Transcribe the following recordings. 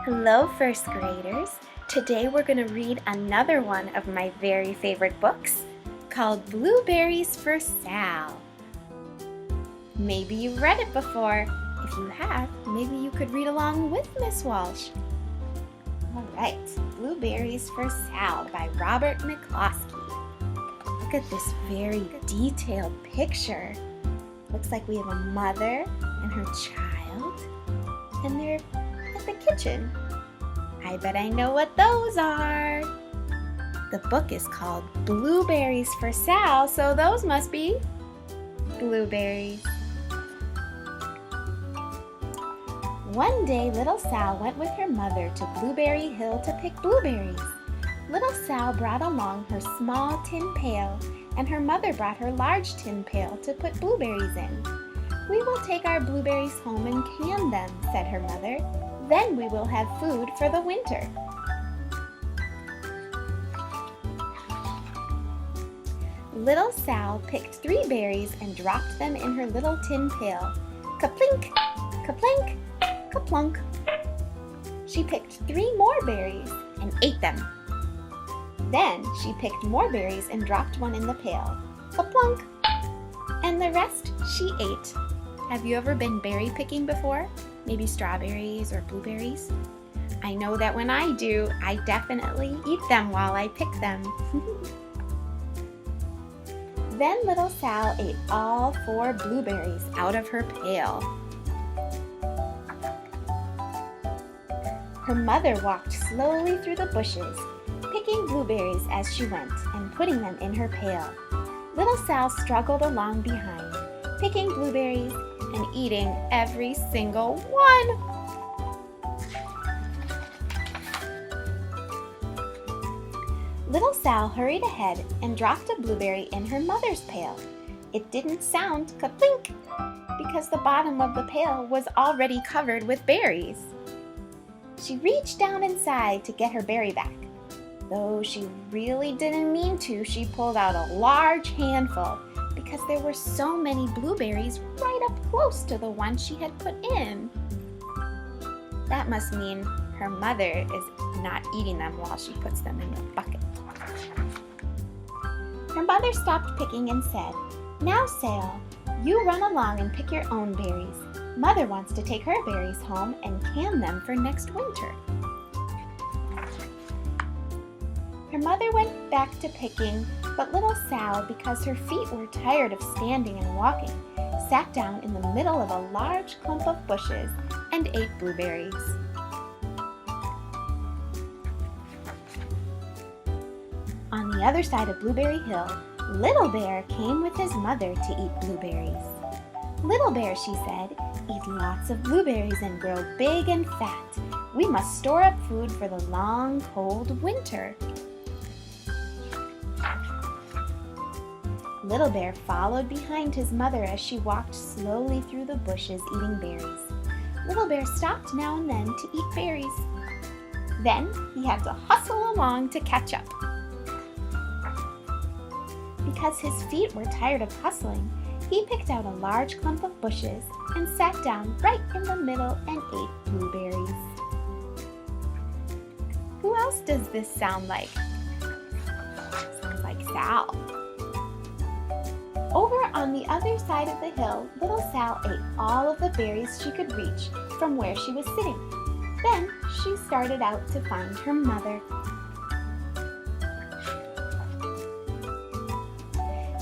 Hello, first graders. Today we're going to read another one of my very favorite books called Blueberries for Sal. Maybe you've read it before. If you have, maybe you could read along with Miss Walsh. All right, Blueberries for Sal by Robert McCloskey. Look at this very detailed picture. Looks like we have a mother and her child, and they're at the kitchen. I bet I know what those are. The book is called Blueberries for Sal, so those must be blueberries. One day, little Sal went with her mother to Blueberry Hill to pick blueberries. Little Sal brought along her small tin pail, and her mother brought her large tin pail to put blueberries in. "We will take our blueberries home and can them," said her mother. "Then we will have food for the winter." Little Sal picked 3 berries and dropped them in her little tin pail. Kaplink, kaplink, kaplunk. She picked 3 more berries and ate them. Then she picked more berries and dropped one in the pail. Kaplunk. And the rest she ate. Have you ever been berry picking before? Maybe strawberries or blueberries? I know that when I do, I definitely eat them while I pick them. Then little Sal ate all 4 blueberries out of her pail. Her mother walked slowly through the bushes, picking blueberries as she went and putting them in her pail. Little Sal struggled along behind, picking blueberries and eating every single one. Little Sal hurried ahead and dropped a blueberry in her mother's pail. It didn't sound kaplink because the bottom of the pail was already covered with berries. She reached down inside to get her berry back. Though she really didn't mean to, she pulled out a large handful because there were so many blueberries right up close to the one she had put in. That must mean her mother is not eating them while she puts them in the bucket. Her mother stopped picking and said, "Now, Sal, you run along and pick your own berries. Mother wants to take her berries home and can them for next winter." Her mother went back to picking, but little Sal, because her feet were tired of standing and walking, sat down in the middle of a large clump of bushes and ate blueberries. On the other side of Blueberry Hill, Little Bear came with his mother to eat blueberries. "Little Bear," she said, "eat lots of blueberries and grow big and fat. We must store up food for the long, cold winter." Little Bear followed behind his mother as she walked slowly through the bushes eating berries. Little Bear stopped now and then to eat berries. Then he had to hustle along to catch up. Because his feet were tired of hustling, he picked out a large clump of bushes and sat down right in the middle and ate blueberries. Who else does this sound like? Sounds like Sal. Over on the other side of the hill, little Sal ate all of the berries she could reach from where she was sitting. Then she started out to find her mother.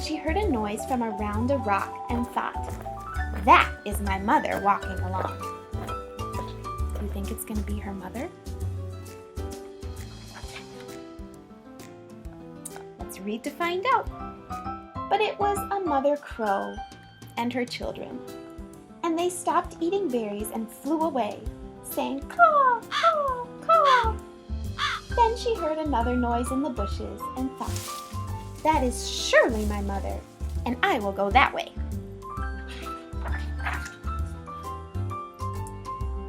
She heard a noise from around a rock and thought, "That is my mother walking along." Do you think it's going to be her mother? Let's read to find out. But it was a mother crow and her children, and they stopped eating berries and flew away, saying, "Caw, caw, caw." Then she heard another noise in the bushes and thought, "That is surely my mother, and I will go that way."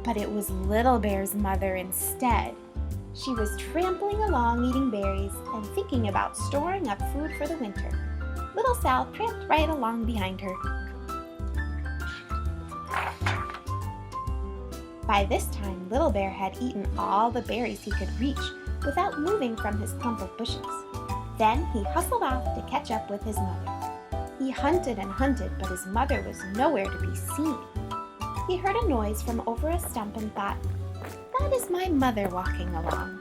But it was Little Bear's mother instead. She was trampling along eating berries and thinking about storing up food for the winter. Little Sal tramped right along behind her. By this time, Little Bear had eaten all the berries he could reach without moving from his clump of bushes. Then he hustled off to catch up with his mother. He hunted and hunted, but his mother was nowhere to be seen. He heard a noise from over a stump and thought, "That is my mother walking along."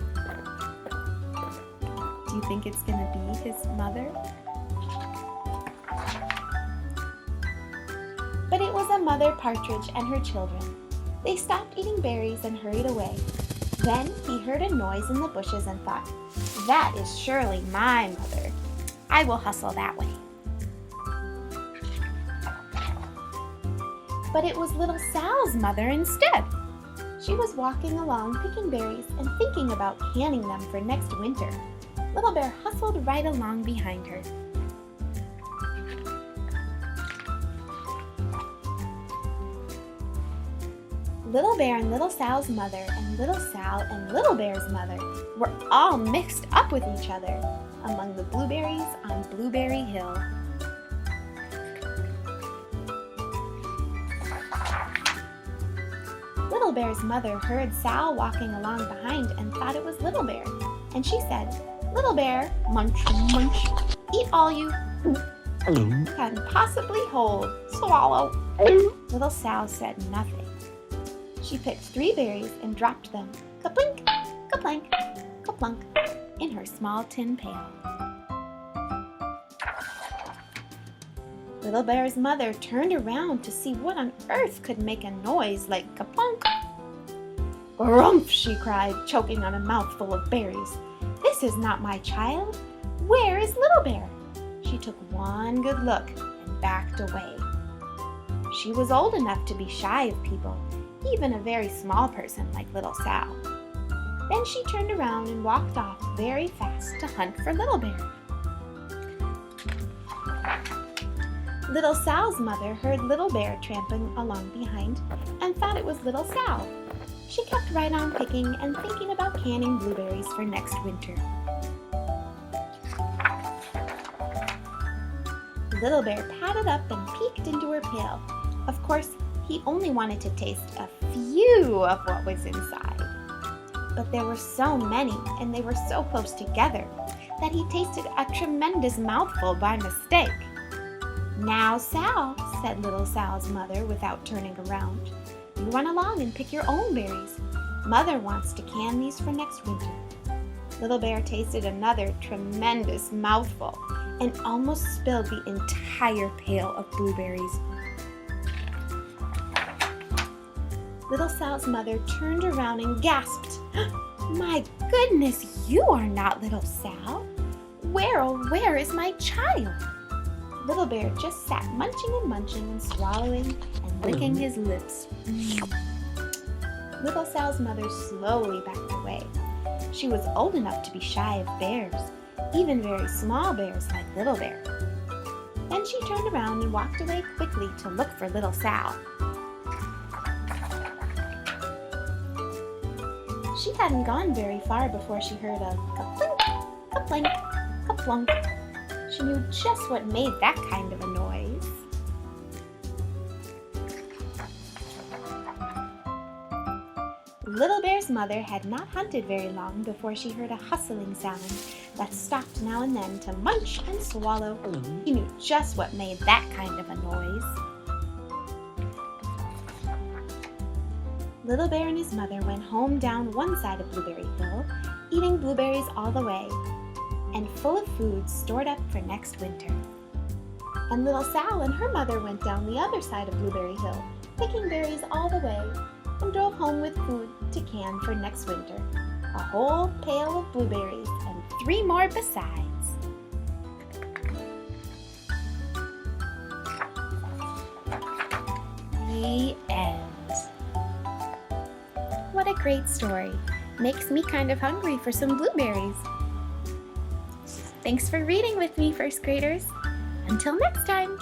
Do you think it's going to be his mother? But it was a mother partridge and her children. They stopped eating berries and hurried away. Then he heard a noise in the bushes and thought, "That is surely my mother. I will hustle that way." But it was Little Sal's mother instead. She was walking along picking berries and thinking about canning them for next winter. Little Bear hustled right along behind her. Little Bear and Little Sal's mother and Little Sal and Little Bear's mother were all mixed up with each other among the blueberries on Blueberry Hill. Little Bear's mother heard Sal walking along behind and thought it was Little Bear, and she said, "Little Bear, munch, munch, eat all you can possibly hold, swallow." Little Sal said nothing. She picked 3 berries and dropped them, kaplink, kaplank, kaplunk, in her small tin pail. Little Bear's mother turned around to see what on earth could make a noise like kaplunk. "Grumph!" she cried, choking on a mouthful of berries. "This is not my child. Where is Little Bear?" She took one good look and backed away. She was old enough to be shy of people, even a very small person like Little Sal. Then she turned around and walked off very fast to hunt for Little Bear. Little Sal's mother heard Little Bear tramping along behind and thought it was Little Sal. She kept right on picking and thinking about canning blueberries for next winter. Little Bear padded up and peeked into her pail. Of course, he only wanted to taste a few of what was inside. But there were so many, and they were so close together, that he tasted a tremendous mouthful by mistake. "Now, Sal," said Little Sal's mother without turning around, "you run along and pick your own berries. Mother wants to can these for next winter." Little Bear tasted another tremendous mouthful and almost spilled the entire pail of blueberries. Little Sal's mother turned around and gasped, "My goodness, you are not Little Sal. Where, oh, where is my child?" Little Bear just sat munching and swallowing and licking his lips. Little Sal's mother slowly backed away. She was old enough to be shy of bears, even very small bears like Little Bear. Then she turned around and walked away quickly to look for Little Sal. She hadn't gone very far before she heard a kaplink, kaplank, kaplunk. She knew just what made that kind of a noise. Little Bear's mother had not hunted very long before she heard a hustling sound that stopped now and then to munch and swallow. She knew just what made that kind of a noise. Little Bear and his mother went home down one side of Blueberry Hill, eating blueberries all the way, and full of food stored up for next winter. And Little Sal and her mother went down the other side of Blueberry Hill, picking berries all the way, and drove home with food to can for next winter. A whole pail of blueberries and 3 more besides. The end. What a great story. Makes me kind of hungry for some blueberries. Thanks for reading with me, first graders. Until next time.